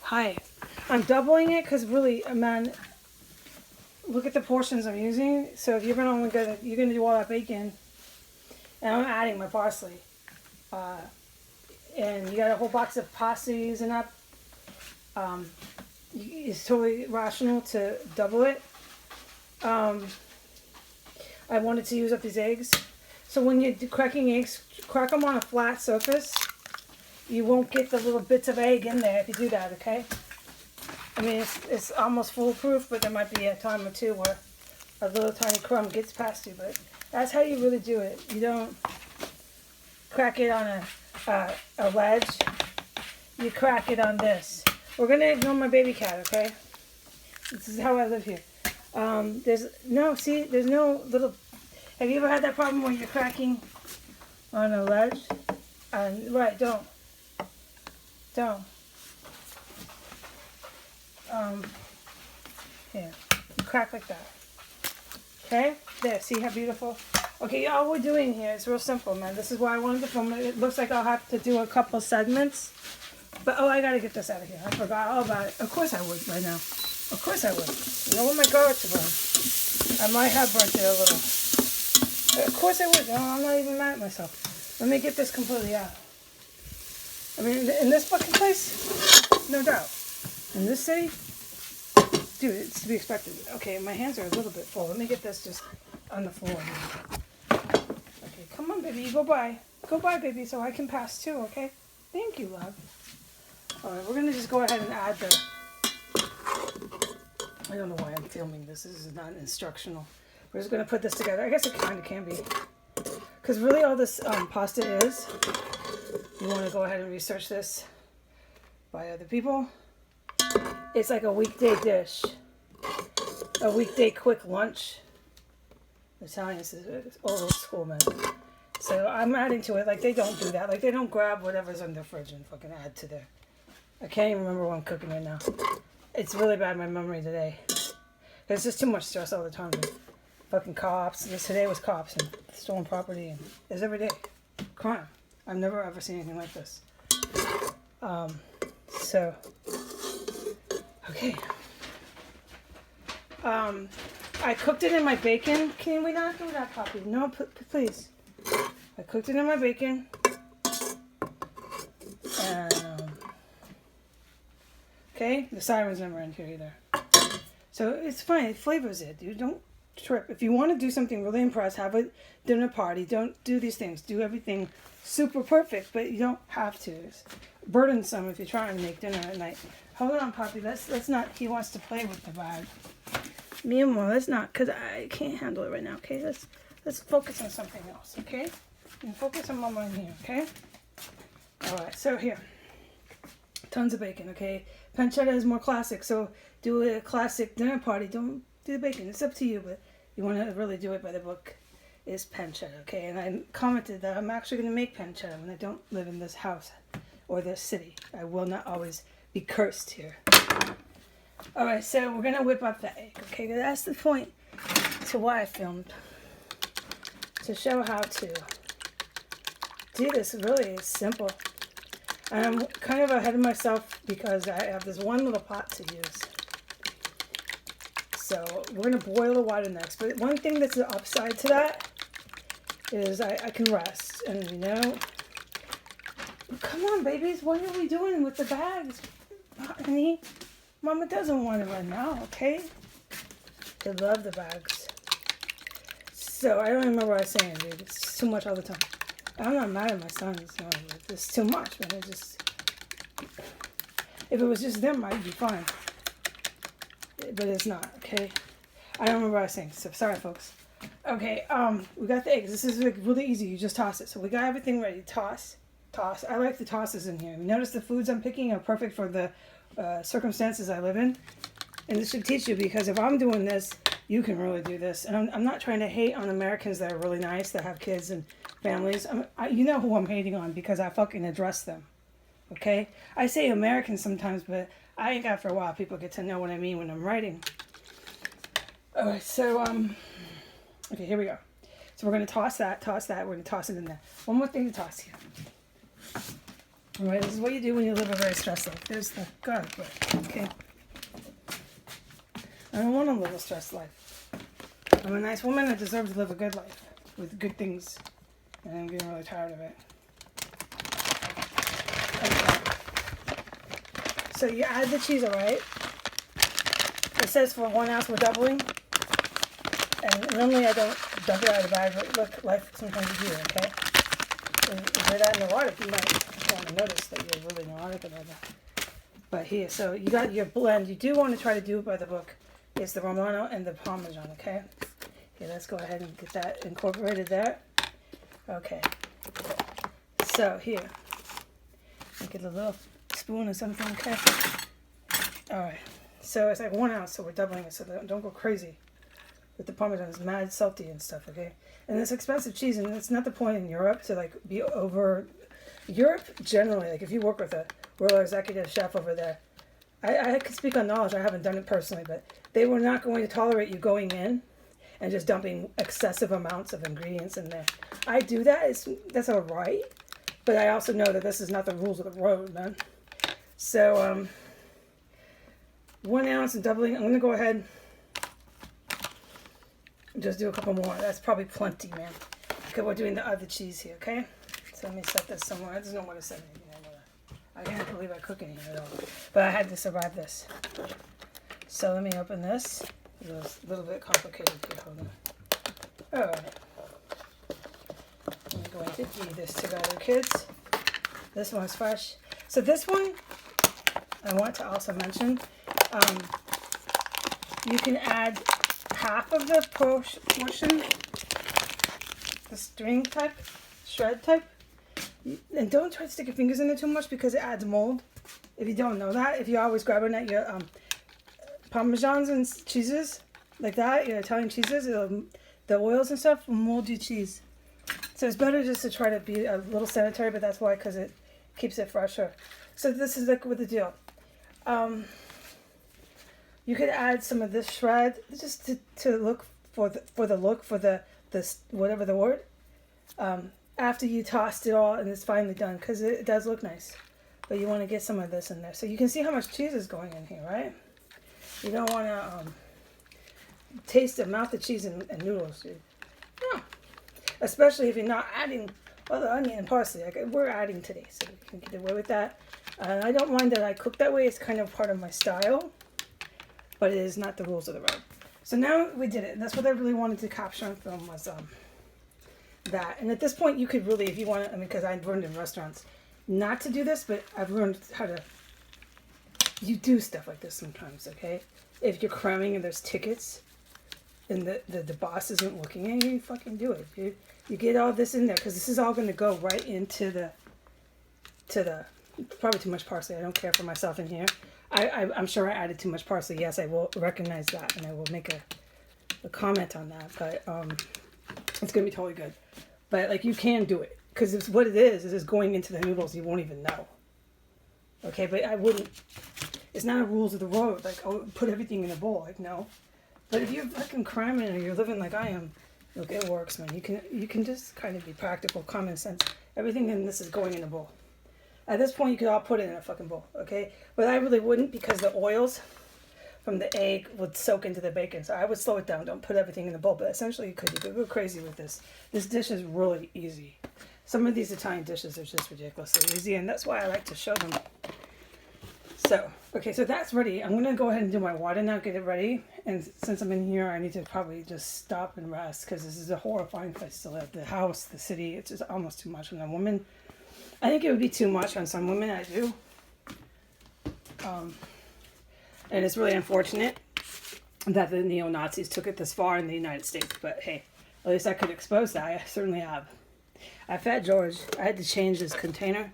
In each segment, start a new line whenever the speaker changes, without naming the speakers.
Hi. I'm doubling it because really, man, look at the portions I'm using. So if you're gonna do all that bacon, and I'm adding my parsley, uh, and you got a whole box of pasta you're using up. Um, it's totally rational to double it. Um, I wanted to use up these eggs, so when you're cracking eggs, crack them on a flat surface. You won't get the little bits of egg in there if you do that. Okay. I mean, it's almost foolproof, but there might be a time or two where a little tiny crumb gets past you. But that's how you really do it. You don't crack it on a ledge. You crack it on this. We're going to ignore my baby cat, okay? This is how I live here. There's no little... Have you ever had that problem where you're cracking on a ledge? Right, don't. Here, you crack like that. Okay? There, see how beautiful? Okay, all we're doing here is real simple, man. This is why I wanted to film it. It looks like I'll have to do a couple segments. But, I gotta get this out of here. I forgot all about it. Of course I would right now. Of course I would. You know what my garlic to burn. I might have burnt it a little. But of course I would. I'm not even mad at myself. Let me get this completely out. I mean, in this fucking place, no doubt. In this city, dude, it's to be expected. Okay, my hands are a little bit full. Let me get this just on the floor. Okay, come on, baby. Go by. Go by, baby, so I can pass too, okay? Thank you, love. Alright, we're going to just go ahead and add the... I don't know why I'm filming this. This is not instructional. We're just going to put this together. I guess it kind of can be. Because really all this pasta is, you want to go ahead and research this by other people. It's like a weekday dish. A weekday quick lunch. Italians is old school, man. So I'm adding to it. Like, they don't do that. Like, they don't grab whatever's in their fridge and fucking add to their... I can't even remember what I'm cooking right now. It's really bad, my memory today. There's just too much stress all the time. Fucking cops. Today was cops and stolen property. And it's every day. Crime. I've never ever seen anything like this. So... Okay. I cooked it in my bacon. Can we not do that, Poppy? No, please. I cooked it in my bacon. And, okay, the siren's never in here either. So it's fine. It flavors it, dude. Don't trip. If you want to do something really impressive, have a dinner party. Don't do these things. Do everything super perfect, but you don't have to. It's burdensome if you're trying to make dinner at night. Hold on, Poppy. Let's not. He wants to play with the bag. Me and more. Let's not, cause I can't handle it right now. Okay, let's focus on something else. Okay, and focus on Mama in here. Okay. All right. So here, tons of bacon. Okay, pancetta is more classic. So do a classic dinner party. Don't do the bacon. It's up to you, but you want to really do it by the book. Is pancetta. Okay, and I commented that I'm actually going to make pancetta when I don't live in this house or this city. I will not always be cursed here. Alright, so we're going to whip up the egg, okay? That's the point to why I filmed. To show how to do this. Really is simple. And I'm kind of ahead of myself because I have this one little pot to use. So we're going to boil the water next. But one thing that's the upside to that is I can rest. And you know, come on, babies. What are we doing with the bags? Honey, Mama doesn't want it right now, okay? They love the bags. So, I don't remember what I was saying, dude. It's too much all the time. I'm not mad at my sons. No, it's too much, man. If it was just them, I'd be fine. But it's not, okay? I don't remember what I was saying, so sorry, folks. Okay, we got the eggs. This is like really easy. You just toss it. So, we got everything ready. Toss. I like the tosses in here. You notice the foods I'm picking are perfect for the circumstances I live in. And this should teach you, because if I'm doing this, you can really do this. And I'm not trying to hate on Americans that are really nice, that have kids and families. You know who I'm hating on, because I fucking address them. Okay? I say Americans sometimes, but I ain't got for a while. People get to know what I mean when I'm writing. Alright, so, okay, here we go. So we're going to toss that. We're going to toss it in there. One more thing to toss here. Alright, this is what you do when you live a very stressed life. There's the garlic bread, okay? I don't want to live a stressed life. I'm a nice woman that deserves to live a good life with good things. And I'm getting really tired of it. Okay. So you add the cheese, alright? It says for 1 ounce we're doubling. And normally I don't dump it out of the bag, but look, life sometimes you do, okay? If you're that neurotic, you might want to notice that you're really neurotic about that. But here, so you got your blend. You do want to try to do it by the book. It's the Romano and the Parmesan, okay? Okay, let's go ahead and get that incorporated there. Okay. So here, get a little spoon or something, okay? Alright. So it's like 1 ounce, so we're doubling it, so don't go crazy with the Parmesan. It's mad salty and stuff, okay? And it's expensive cheese, and it's not the point in Europe to like be over. Europe generally, like if you work with a royal executive chef over there, I can speak on knowledge. I haven't done it personally, but they were not going to tolerate you going in and just dumping excessive amounts of ingredients in there. I do that. That's all right, but I also know that this is not the rules of the road, man. So 1 ounce and doubling. I'm gonna go ahead and just do a couple more. That's probably plenty, man. Okay, we're doing the other cheese here, okay? So let me set this somewhere. I just don't want to set anything anywhere. I can't believe I cook in here at all. But I had to survive this. So let me open this. It was a little bit complicated here. Hold on. Alright. I'm going to do this together, kids. This one's fresh. So this one, I want to also mention, you can add half of the portion, the string type, shred type. And don't try to stick your fingers in it too much because it adds mold. If you don't know that, if you're always grabbing at your Parmesans and cheeses like that, your Italian cheeses, the oils and stuff will mold your cheese. So it's better just to try to be a little sanitary, but that's why, because it keeps it fresher. So this is like with the deal. You could add some of this shred just to look for the whatever the word. After you tossed it all and it's finally done, because it does look nice. But you want to get some of this in there. So you can see how much cheese is going in here, right? You don't want to taste the mouth of cheese and noodles, dude. No. Especially if you're not adding other onion and parsley. Like we're adding today, so you can get away with that. I don't mind that I cook that way. It's kind of part of my style. But it is not the rules of the road. So now we did it. That's what I really wanted to capture on film was that. And at this point, you could really, if you want to, I mean, because I learned in restaurants not to do this, but I've learned how to, you do stuff like this sometimes, okay? If you're cramming and there's tickets and the boss isn't looking at you, you fucking do it, dude. You get all this in there because this is all going to go right into the, probably too much parsley. I don't care for myself in here. I'm sure I added too much parsley. Yes, I will recognize that, and I will make a comment on that. But it's gonna be totally good. But like you can do it because it's what it is it's going into the noodles. You won't even know. Okay, but I wouldn't. It's not a rules of the road. Like put everything in a bowl. Like no. But if you're fucking cramming or you're living like I am, look, it works, man. You can just kind of be practical, common sense. Everything in this is going in a bowl. At this point, you could all put it in a fucking bowl, okay? But I really wouldn't because the oils from the egg would soak into the bacon. So I would slow it down. Don't put everything in the bowl. But essentially, you could go crazy with this. This dish is really easy. Some of these Italian dishes are just ridiculously easy, and that's why I like to show them. So, okay, so that's ready. I'm going to go ahead and do my water now, get it ready. And since I'm in here, I need to probably just stop and rest because this is a horrifying place to live. The house, the city, it's just almost too much on a woman. I think it would be too much on some women, I do. And it's really unfortunate that the neo-Nazis took it this far in the United States. But hey, at least I could expose that. I certainly have. I fed George. I had to change his container.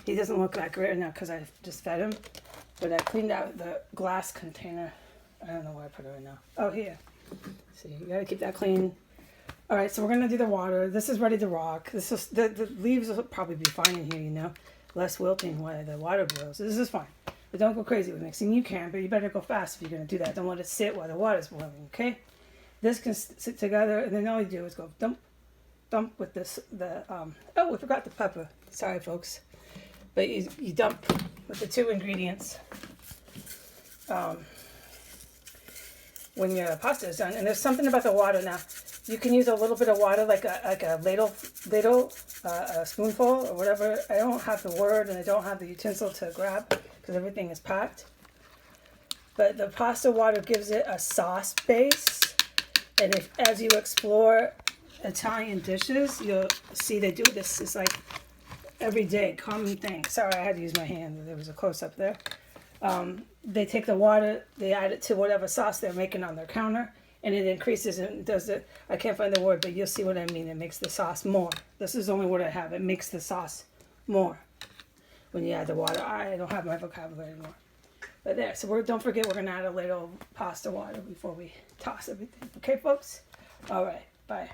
He doesn't look that great right now because I just fed him. But I cleaned out the glass container. I don't know where I put it right now. Oh, here. See, you gotta keep that clean. All right, so we're gonna do the water. This is ready to rock. This is the leaves will probably be fine in here, you know, less wilting while the water boils. This is fine, but don't go crazy with mixing. You can, but you better go fast if you're gonna do that. Don't let it sit while the water's boiling. Okay, this can sit together, and then all you do is go dump with this. Oh, we forgot the pepper. Sorry, folks. But you dump with the 2 ingredients when your pasta is done. And there's something about the water now. You can use a little bit of water, like a ladle, a spoonful or whatever. I don't have the word and I don't have the utensil to grab because everything is packed. But the pasta water gives it a sauce base. And as you explore Italian dishes, you'll see they do this. It's like everyday common thing. Sorry, I had to use my hand. There was a close-up there. They take the water, they add it to whatever sauce they're making on their counter, and it increases and does it. I can't find the word, but you'll see what I mean. It makes the sauce more. This is the only word I have. It makes the sauce more when you add the water. I don't have my vocabulary anymore. But there, so don't forget we're going to add a little pasta water before we toss everything. Okay, folks? All right, bye.